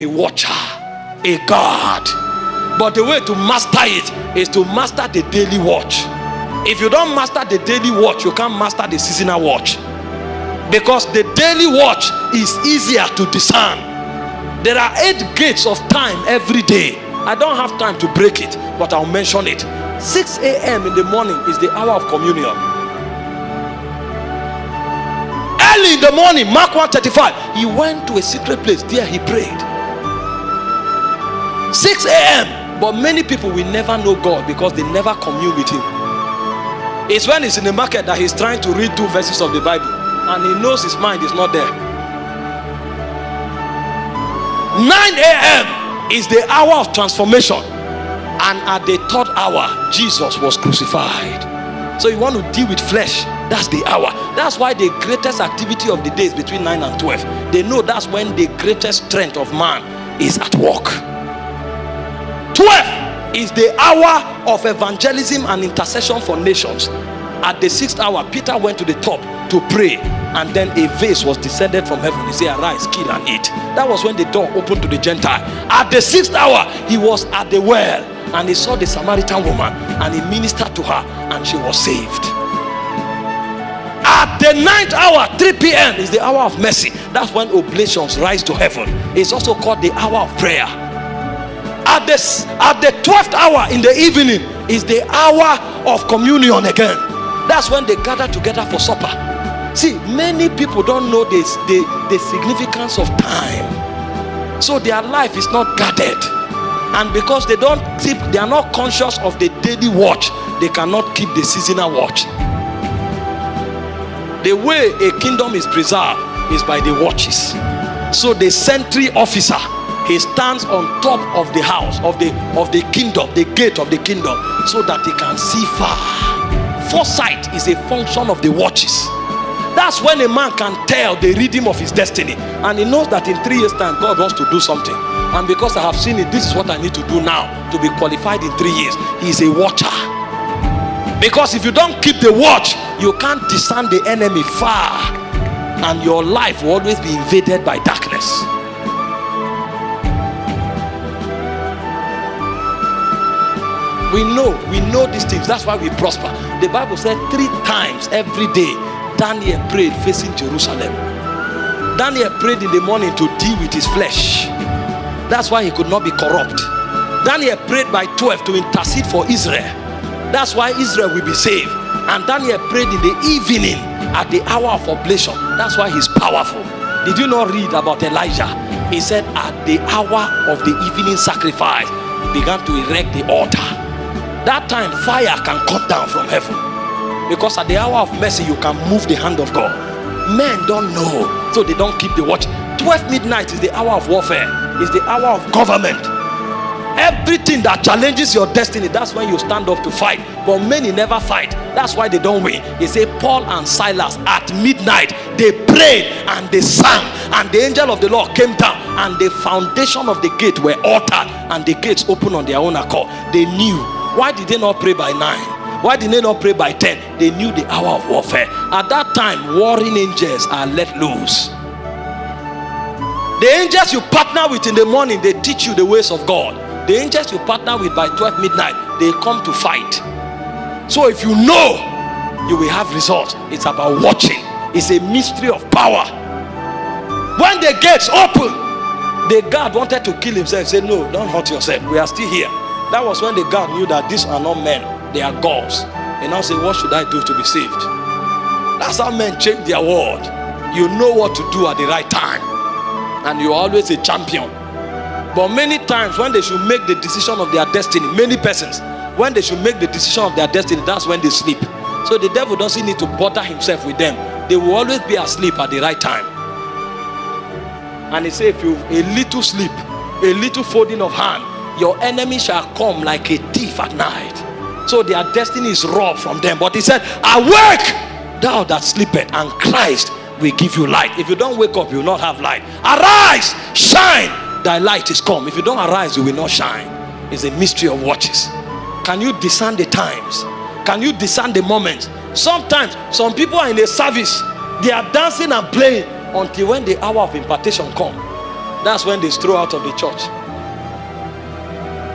a watcher, a guard. But the way to master it is to master the daily watch. If you don't master the daily watch, you can't master the seasonal watch. Because the daily watch is easier to discern. There are 8 gates of time every day. I don't have time to break it, but I'll mention it. 6 a.m. in the morning is the hour of communion. Early in the morning, Mark 1:35, he went to a secret place. There he prayed. 6 a.m. But many people will never know God because they never commune with him. It's when he's in the market that he's trying to read 2 verses of the Bible and he knows his mind is not there. 9 a.m. is the hour of transformation, and at the 3rd hour Jesus was crucified. So you want to deal with flesh, that's the hour. That's why the greatest activity of the day is between 9 and 12. They know that's when the greatest strength of man is at work. 12 is the hour of evangelism and intercession for nations. At the 6th hour, Peter went to the top to pray, and then a vase was descended from heaven. He said, arise, kill and eat. That was when the door opened to the Gentile. At the 6th hour, he was at the well, and he saw the Samaritan woman, and he ministered to her, and she was saved. At the 9th hour, 3 p.m. is the hour of mercy. That's when oblations rise to heaven. It's also called the hour of prayer. At the 12th hour in the evening is the hour of communion again. That's when they gather together for supper. See, many people don't know this, the significance of time. So their life is not guarded. And because they are not conscious of the daily watch, they cannot keep the seasonal watch. The way a kingdom is preserved is by the watches. So the sentry officer, he stands on top of the house of the kingdom, the gate of the kingdom, so that he can see far. Foresight is a function of the watches. That's when a man can tell the rhythm of his destiny, and he knows that in 3 years time God wants to do something, and because I have seen it, this is what I need to do now to be qualified in 3 years. He is a watcher. Because if you don't keep the watch, you can't discern the enemy far, and your life will always be invaded by darkness. We know these things. That's why we prosper. The Bible said 3 times every day Daniel prayed facing Jerusalem. Daniel prayed in the morning to deal with his flesh. That's why he could not be corrupt. Daniel prayed by 12 to intercede for Israel. That's why Israel will be saved. And Daniel prayed in the evening at the hour of oblation. That's why he's powerful. Did you not read about Elijah? He said at the hour of the evening sacrifice, he began to erect the altar. That time fire can come down from heaven, because at the hour of mercy you can move the hand of God. Men don't know, so they don't keep the watch. 12 midnight is the hour of warfare, is the hour of government. Everything that challenges your destiny, that's when you stand up to fight. But many never fight. That's why they don't win. They say Paul and Silas at midnight, they prayed and they sang, and the angel of the Lord came down, and the foundation of the gate were altered, and the gates opened on their own accord. They knew. Why did they not pray by 9? Why did they not pray by 10? They knew the hour of warfare. At that time, warring angels are let loose. The angels you partner with in the morning, they teach you the ways of God. The angels you partner with by 12 midnight, they come to fight. So if you know, you will have results. It's about watching. It's a mystery of power. When the gates open, the guard wanted to kill himself. He said, no, don't hurt yourself. We are still here. That was when the guard knew that these are not men, they are gods. And now say, what should I do to be saved? That's how men change their world. You know what to do at the right time, and you're always a champion. But many times when they should make the decision of their destiny, many persons, when they should make the decision of their destiny, that's when they sleep. So the devil doesn't need to bother himself with them. They will always be asleep at the right time. And he said, if you a little sleep, a little folding of hand, your enemy shall come like a thief at night. So their destiny is robbed from them. But he said, awake, thou that sleepeth, and Christ will give you light. If you don't wake up, you will not have light. Arise, shine, thy light is come. If you don't arise, you will not shine. It's a mystery of watches. Can you discern the times? Can you discern the moments? Sometimes some people are in a service, they are dancing and playing until when the hour of impartation comes. That's when they throw out of the church.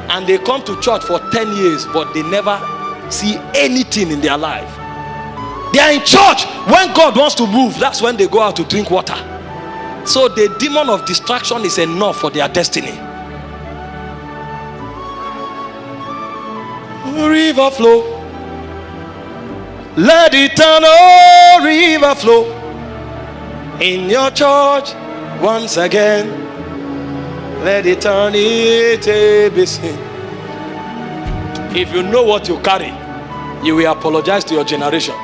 And they come to church for 10 years, but they never see anything in their life. They are in church. When God wants to move, that's when they go out to drink water. So the demon of distraction is enough for their destiny. River flow. Let the eternal river flow in your church once again. Let eternity be seen. If you know what you carry, you will apologize to your generation.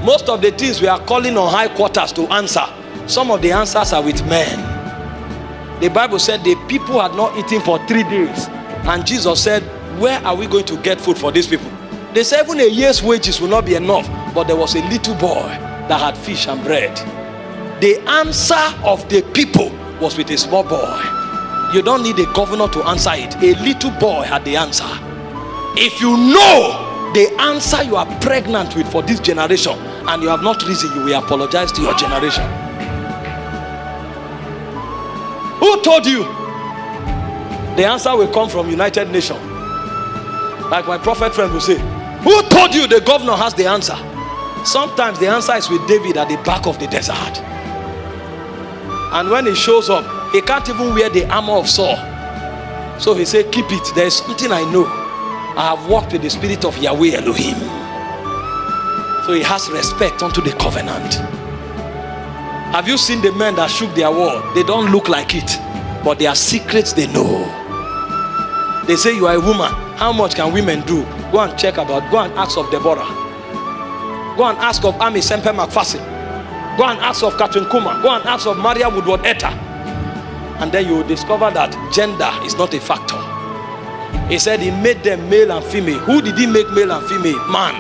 Most of the things we are calling on high quarters to answer, some of the answers are with men. The Bible said the people had not eaten for 3 days, and Jesus said, where are we going to get food for these people? They said even a year's wages will not be enough, but there was a little boy that had fish and bread. The answer of the people was with a small boy. You don't need a governor to answer it. A little boy had the answer. If you know the answer you are pregnant with for this generation and you have not risen, you will apologize to your generation. Who told you? The answer will come from United Nations. Like my prophet friend will say, who told you the governor has the answer? Sometimes the answer is with David at the back of the desert. And when he shows up, he can't even wear the armor of Saul. So he said, keep it. There is something I know. I have walked with the spirit of Yahweh Elohim. So he has respect unto the covenant. Have you seen the men that shook their wall? They don't look like it, but their secrets they know. They say you are a woman. How much can women do? Go and check about. Go and ask of Deborah. Go and ask of Amy Sempe McPherson. Go and ask of Catherine Kuma. Go and ask of Maria Woodward Etta. And then you will discover that gender is not a factor. He said he made them male and female. Who did he make male and female? Man.